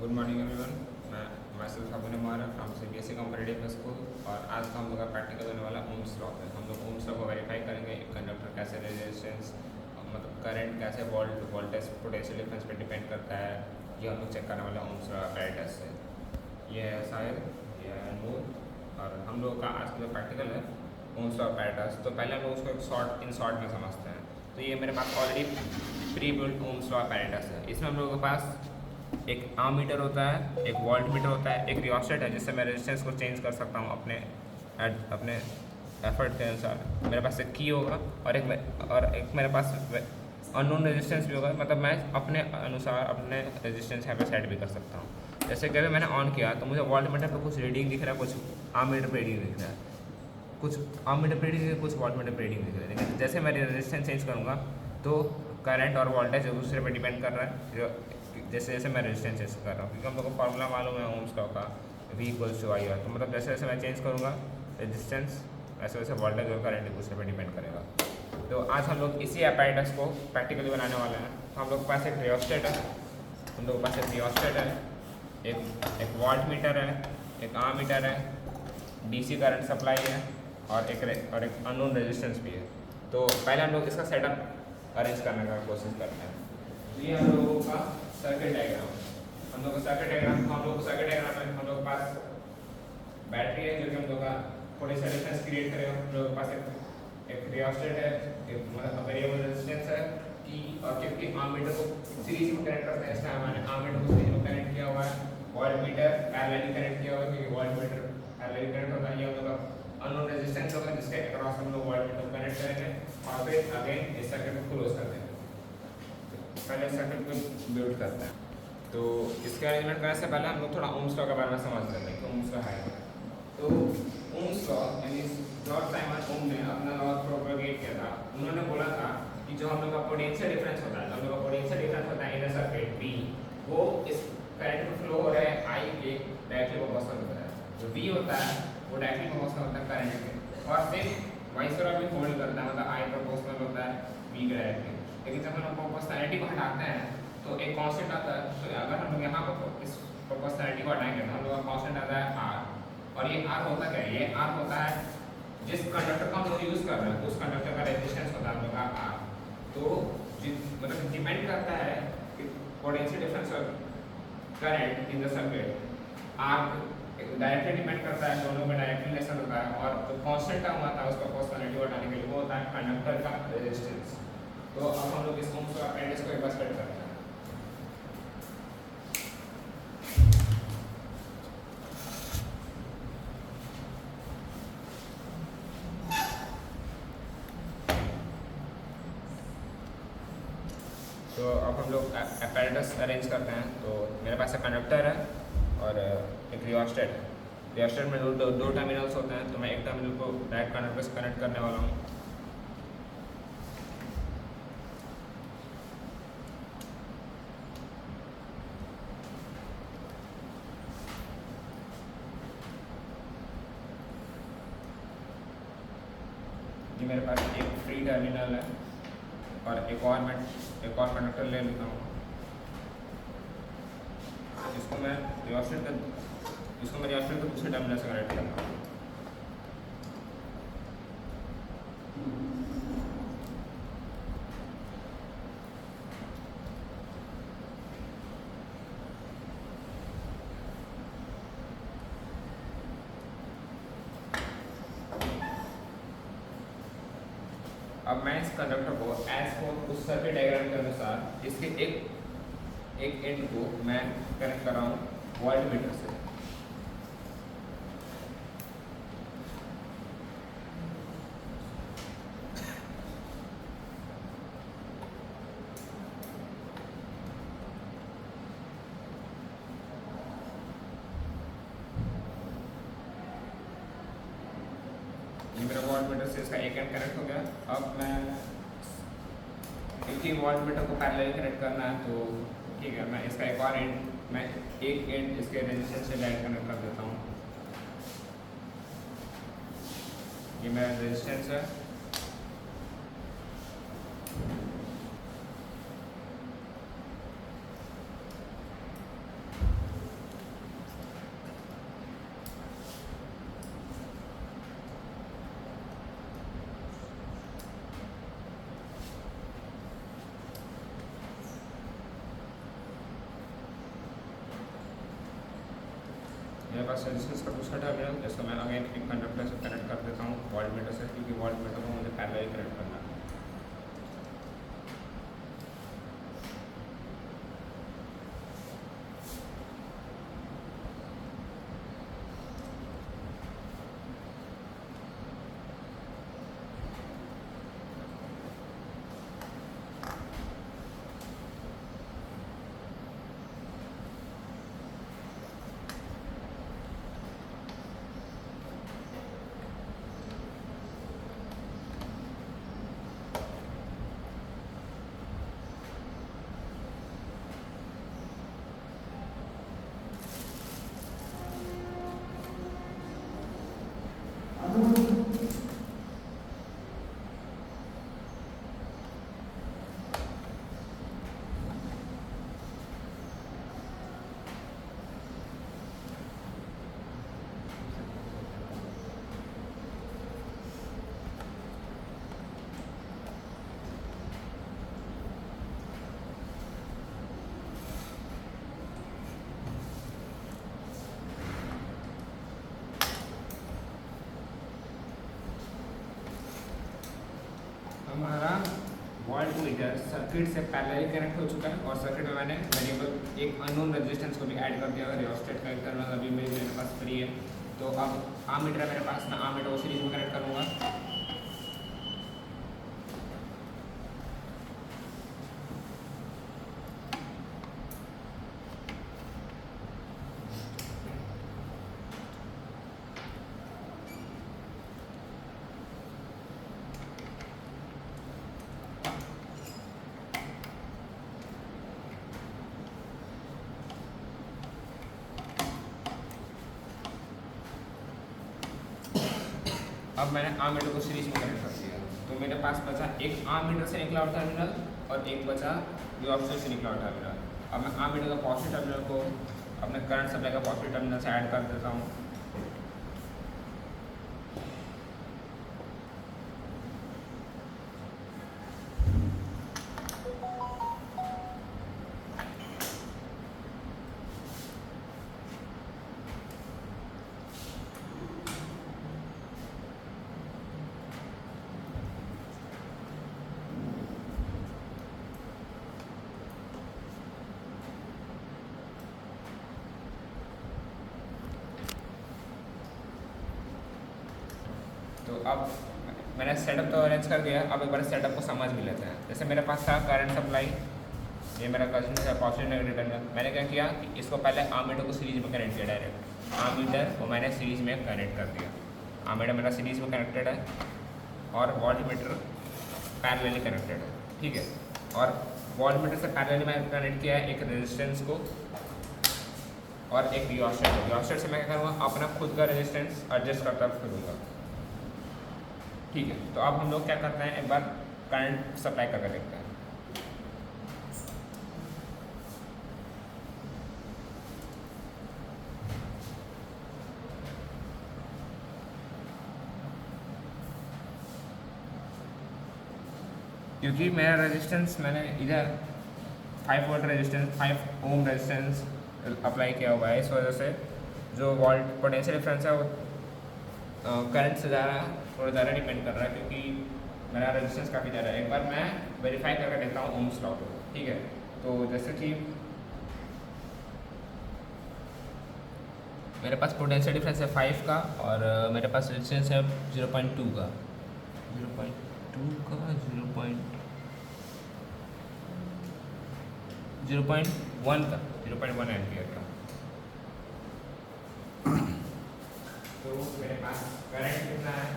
Good morning everyone. मैं सिर्फ अभिनव मारा फ्रॉम CBSE कॉम्पिटिटिव स्कूल और आज का हम लोग का प्रैक्टिकल होने वाला ओम्स लॉ है। हम लोग ओम्स लॉ को वेरीफाई करेंगे। कंडक्टर कैसे रेजिस्टेंस मतलब करंट कैसे वोल्टेज पोटेंशियल डिफरेंस पे डिपेंड करता है, ये हम लोग चेक करने वाला ओम्स लॉ apparatus से। ये है शायद ये है अनमोल और हम लोग का आज का जो प्रैक्टिकल है ओम्स लॉ apparatus। तो पहले हम लोग उसको एक शॉर्ट में समझते हैं। तो ये मेरे पास already pre built Ohm's law apparatus है। इसमें हम लोगों के पास एक आर्म मीटर होता है, एक वोल्ट मीटर होता है, एक रियोस्टेट है जिससे मैं रेजिस्टेंस को चेंज कर सकता हूँ अपने एफर्ट के अनुसार। मेरे पास एक की होगा और एक मेरे पास अननोन रेजिस्टेंस भी होगा, मतलब मैं अपने अनुसार अपने रेजिस्टेंस यहाँ पे सेट भी कर सकता हूँ। जैसे कि अगर मैंने ऑन किया तो मुझे वोल्ट मीटर पर कुछ रीडिंग दिख रहा है, कुछ आर्म मीटर पर रीडिंग दिख रहा है, कुछ आर्म मीटर पर रीडिंग, कुछ वोल्ट मीटर पर रीडिंग दिख रहा है। लेकिन जैसे मैं रेजिस्टेंस चेंज करूँगा तो करंट और वोल्टेज एक दूसरे पर डिपेंड कर रहा है, जैसे जैसे मैं रेजिस्टेंस चेंज कर रहा हूँ, क्योंकि हम लोग को फॉर्मूला मालूम है ओम्स लॉ का, V = IR। तो मतलब जैसे जैसे मैं चेंज करूँगा रेजिस्टेंस, वैसे वैसे वोल्टेज और करंट एक दूसरे पर डिपेंड करेगा। तो आज हम लोग इसी apparatus को प्रैक्टिकली बनाने वाले हैं। तो हम लोग के पास एक रियोस्टेट है, एक वोल्ट मीटर है, एक आर्म मीटर है, DC करंट सप्लाई है और एक अननोन रेजिस्टेंस भी है। तो पहले हम लोग इसका सेटअप अरेंज करने का कोशिश करते हैं। तो ये हम लोगों का सर्किट डायग्राम में हम लोग के पास बैटरी है जो कि हम लोग का थोड़ी सा डिफरेंस क्रिएट करेगा। हम लोग के पास एक रियोस्टेट है, एक मतलब वेरिएबल रेजिस्टेंस है कि और क्योंकि आर्म मीटर को सीरीज में कनेक्ट करते हैं इसलिए मैंने आर्म मीटर को सीरीज में कनेक्ट किया हुआ है। वोल्ट मीटर पैरेलली कनेक्ट किया हुआ है क्योंकि वोल्ट मीटर पैरेलली कनेक्ट होता है। ये हम लोग का अननोन रेजिस्टेंस होगा जिसके अक्रॉस हम लोग वोल्ट मीटर कनेक्ट करेंगे और फिर अगेन इस सर्किट को क्लोज कर देंगे। पहले सर्किट को बिल्ड करते हैं। तो इसके अरेंजमेंट करने से पहले हम लोग थोड़ा ओम्स लॉ के बारे में समझ लेते हैं कि ओम्स लॉ है। तो ओम्स लॉ यानी जॉर्ज साइमन ओम ने अपना लॉ प्रोपगेट किया था। उन्होंने बोला था कि जो हम लोग का पोटेंशियल डिफरेंस होता है इन अ सर्किट B, वो इस करंट में फ्लो हो रहा है I के डायरेक्टली प्रोपोर्शनल होता है। जो V होता है वो डायरेक्टली प्रोपोर्शनल होता है करंट के, और सिर्फ वाइस वर्सा भी होल्ड करता है, मतलब I प्रोपोर्शनल होता है V के डायरेक्टली। लेकिन जब हम लोग प्रोपोर्शनैलिटी को हटाते हैं तो एक कांस्टेंट आता है। तो अगर हम लोग यहाँ पर इस प्रोपोर्शनैलिटी को हटाएंगे तो हम लोग का कांस्टेंट आता है R। और ये R होता क्या है? ये R होता है जिस कंडक्टर का हम लोग यूज़ कर रहे हैं उस कंडक्टर का रेजिस्टेंस होता है हम लोग का R। तो मतलब डिपेंड करता है कि पोटेंशियल डिफरेंस और current in the circuit R directly depend करता है, दोनों में डायरेक्ट रिलेशन होता है। और जो कांस्टेंट टर्म आता है उसका प्रोपोर्शनैलिटी को हटाने के लिए वो होता है कंडक्टर का रेजिस्टेंस। तो अब हम लोग इस ओम्स लॉ apparatus को एक बार स्टार्ट करते हैं। तो अब हम लोग apparatus अरेंज करते हैं। तो मेरे पास एक कंडक्टर है और एक रियोस्टेट है। रियोस्टेट में दो टर्मिनल्स होते हैं, तो मैं एक टर्मिनल को डायरेक्ट कंडक्टर से कनेक्ट करने वाला हूँ। ये मेरे पास एक फ्री टर्मिनल है और एक और कंडक्टर ले लेता हूँ। इसको मैं रियोस्टेट के दूसरे टर्मिनल से कनेक्ट करता हूँ। अब मैं इस कंडक्टर को उस सर्किट डायग्राम के अनुसार इसके एक एंड को मैं कनेक्ट कर रहा हूँ वोल्ट मीटर से। ये मेरा वोल्ट मीटर से इसका एक एंड कनेक्ट हो गया। अब मैं क्योंकि वोल्ट मीटर को पैरेलली कनेक्ट करना है तो ठीक है, मैं इसका एक एंड इसके रेजिस्टेंस से डायरेक्ट कनेक्ट कर देता हूँ। ये मेरा रेजिस्टेंस है मेरे पास रेजिस्टेंस का दूसरा टर्मिनल, जिसको मैं अगेन एक कंडक्टर से कनेक्ट कर देता हूँ वोल्टमीटर से, क्योंकि वोल्टमीटर को मुझे पैरेलल कनेक्ट करना है। हमारा वोल्टमीटर सर्किट से पैरेलली कनेक्ट हो चुका है और सर्किट में मैंने वेरिएबल एक अननोन रेजिस्टेंस को भी ऐड कर दिया है। रियोस्टेट का टर्मिनल अभी मेरे पास फ्री है, तो अब आमीटर मेरे पास, मैं आमीटर को सीरीज में कनेक्ट करूँगा। अब मैंने आम मीटर को सीरीज में कनेक्ट कर दिया, तो मेरे पास बचा एक आम मीटर से निकला हुआ टर्मिनल और एक बचा रियोस्टेट से निकला हुआ टर्मिनल। अब मैं आम मीटर का पॉजिटिव टर्मिनल को अपने करंट सप्लाई का पॉजिटिव टर्मिनल से ऐड कर देता हूँ। तो अब मैंने सेटअप तो अरेंज कर दिया, अब एक बार सेटअप को समझ भी लेते हैं। जैसे मेरे पास था करंट सप्लाई, ये मेरा कजिन है पॉजिटिव नेगेटिव टर्मिनल। मैंने क्या किया कि इसको पहले आमीटर को सीरीज में कनेक्ट किया डायरेक्ट, आमीटर को मैंने सीरीज में कनेक्ट कर दिया। आमीटर मेरा सीरीज में कनेक्टेड है और वोल्टमीटर पैरेलली कनेक्टेड है, ठीक है। और वोल्टमीटर से पैरेलली मैंने कनेक्ट किया है एक रेजिस्टेंस को और एक रियोस्टेट को। रियोस्टेट से मैं क्या करूँगा, अपना खुद का रेजिस्टेंस एडजस्ट करता फिरूँगा, ठीक है। तो अब हम लोग क्या करते हैं, एक बार करंट सप्लाई करके देखते हैं। क्योंकि मेरा रेजिस्टेंस मैंने इधर 5 volt resistance 5 ohm resistance apply किया हुआ है, इस वजह से जो वोल्ट पोटेंशियल डिफरेंस है वो करंट से थोड़ा ज़्यादा डिपेंड कर रहा है, क्योंकि मेरा रेजिस्टेंस काफ़ी ज़्यादा है। एक बार मैं वेरीफाई करके देखता हूँ ओम्स लॉ को, ठीक है। तो जैसे कि मेरे पास पोटेंशियल डिफरेंस है 5 का और मेरे पास रेजिस्टेंस है 0.2 का, 0.1 एम्पियर का। तो मेरे पास करंट कितना है,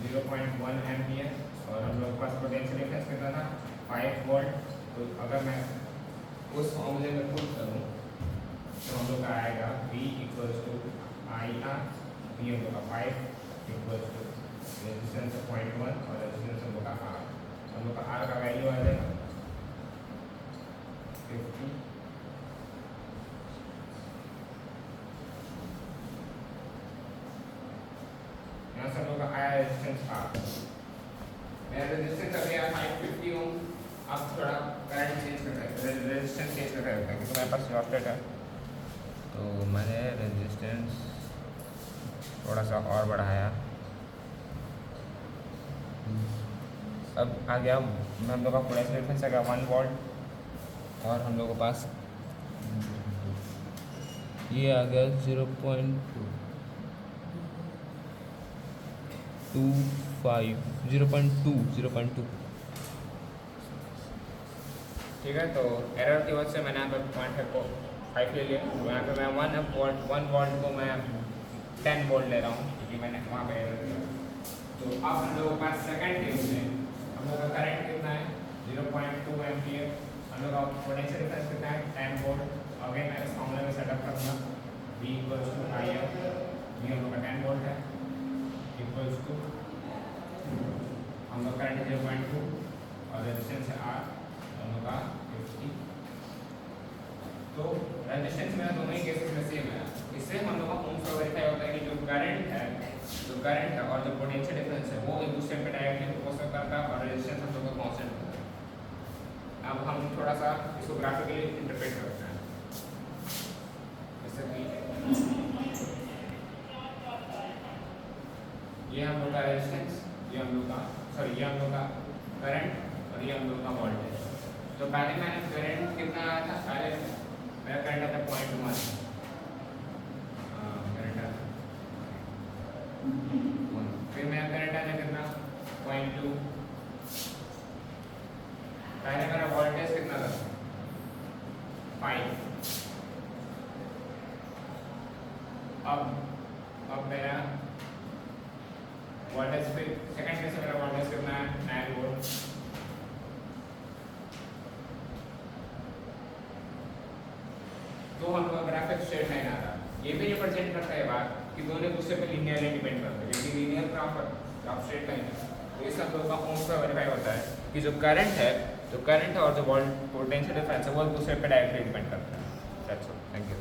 0.1 एम्पियर और हम लोग के पास पोटेंशियल डिफरेंस कितना था 5 वोल्ट। तो अगर मैं उस फॉर्मूले में पुट करूँ तो हम लोग का आएगा V equals to I R, V हम लोग का 5 इक्वल्स टू रेजिस्टेंस 0.1 और रेजिस्टेंस हम लोग का R। हम लोग का R का वैल्यू आ जाएगा 50। यहाँ से हम लोग का आया रेजिस्टेंस R। मेरा रेजिस्टेंस अभी आया 550 ओम। अब थोड़ा करंट चेंज कर रहा है, रेजिस्टेंस चेंज करके रखते हैं, क्योंकि मेरे पास रियोस्टेट है तो मैंने रेजिस्टेंस थोड़ा सा और बढ़ाया। अब आ गया हम लोग का पोटेंशियल डिफरेंस आ गया 1 वोल्ट, और हम लोग के पास ये आ गया 0.2 ठीक है। तो एरर की वजह से मैंने यहाँ पर 0.5 ले लिया, तो यहाँ पे मैं 1 वोल्ट को मैं 10 वोल्ट ले रहा हूँ, क्योंकि मैंने वहाँ पे एरर किया। तो अब हम लोगों के पास सेकंड केस में हम लोग का करंट कितना है 0.2 एम्पियर, हम लोग का पोटेंशियल डिफरेंस कितना है 10 वोल्ट। अगेन मैं इस फॉर्मूले में सेटअप करूँगा V equals to I F, V हम लोग का 10 वोल्ट है, इक्वल्स टू हम लोग करंट 0.2 और रेजिस्टेंस है R, हम लोग का 50। तो रेजिस्टेंस में दोनों ही केसेस में सेम है। इससे हम लोग का ओम्स लॉ वेरीफाई होता है कि जो करंट है और जो पोटेंशियल डिफरेंस है वो एक दूसरे पे डायरेक्टली प्रोपोर्शनल करता है, और रेजिस्टेंस हम लोग का कांस्टेंट होता है। अब हम थोड़ा सा इसको ग्राफिकली इंटरप्रेट करते हैं, जैसे कि ये हम लोग का रेजिस्टेंस, ये हम लोग का करंट और ये हम लोग का वोल्टेज। तो पहले मैंने करंट कितना आया था, पहले मेरा करंट आता 0.1, करंट आता, फिर मेरा करंट आया कितना 0.2, पहले मेरा वोल्टेज कितना था 5, अब मेरा वोल्टेज, फिर सेकंड केस में मेरा वोल्टेज कितना है 9 वोल्ट। तो हम लोग ग्राफिक स्ट्रेट लाइन आ रहा है, ये भी रिप्रेजेंट करता है बात कि दोनों दूसरे पे लीनियरली डिपेंड करते हैं, क्योंकि लीनियर ग्राफ स्ट्रेट लाइन है। तो इस हम लोग का ओम्स लॉ वेरीफाई होता है कि जो करंट है और जो पोटेंशियल डिफरेंस है वो एक दूसरे पे डायरेक्टली डिपेंड करता है। That's all, thank you.